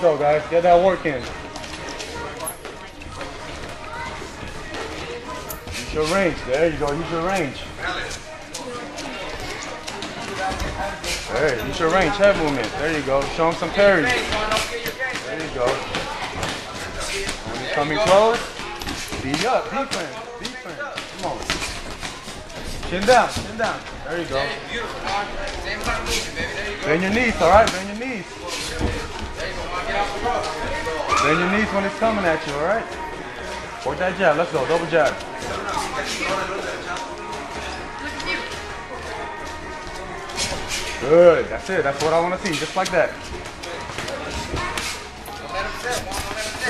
go, guys. Get that work in. Use your range. There you go. Use your range. There, use your range. Head movement. There you go. Show him some parries. There you go. When he's coming close, be up. Defense. Defense. Come on. Chin down. Chin down. There you go. Bend your knees, all right? Bend your knees. Bend your knees when it's coming at you, all right? Work that jab. Let's go. Double jab. Good. That's it. That's what I want to see. Just like that.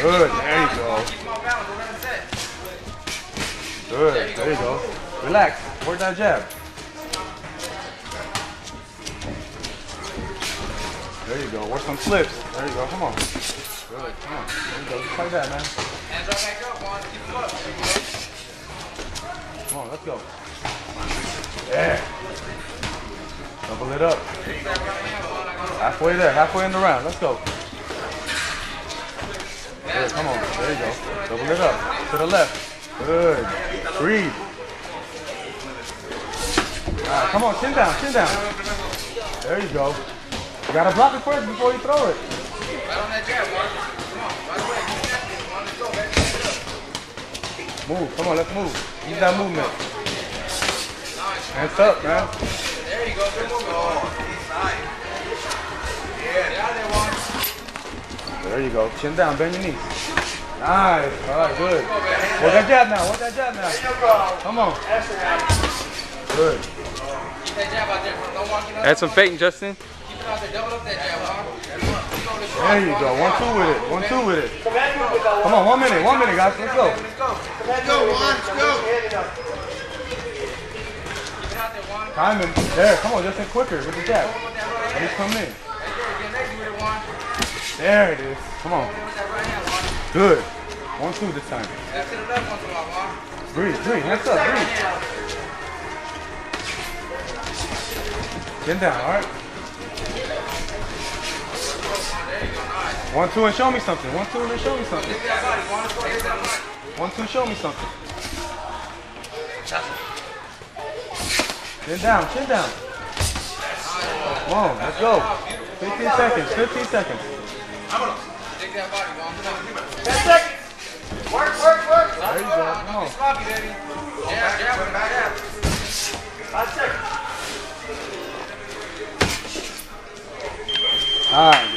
Good. There you go. Good. There you go. Relax. Work that jab. There you go. Work some flips. There you go. Come on. Good. Come on. There you go. Just like that, man. Hands right back up, Juan. Keep them up. Come on. Let's go. Yeah. Double it up. Halfway there. Halfway in the round. Let's go. Good. Come on. There you go. Double it up. To the left. Good. Breathe. All right. Come on. Chin down. Chin down. There you go. You gotta block it first before you throw it. Right on that jab, Mark. Come on, right away. Let's go, baby. Move, come on, let's move. Use that movement. Hands up, man. There you go, good movement. There you go. Chin down, bend your knees. Nice. All right, good. Work that jab now. Work that jab now. Come on. Good. Keep that jab out there. Don't walk in. Add some feinting, Justin. There you go. 1-2 with it. 1-2 with it. Come on, 1 minute. 1 minute, guys. Let's go. Let's go, Juan. Let's go. Time him. There. Come on, just in quicker with the jab. When he's coming in. There it is. Come on. Good. 1-2 this time. Breathe. Breathe. Hands up. Breathe. Chin down. All right. 1-2 and show me something. 1-2 and show me something. 1-2, show me something. Chin down, chin down. Come on, let's go. 15 seconds, 15 seconds. 10 seconds. Work, work, work. There you go, come on. 5 seconds. All right.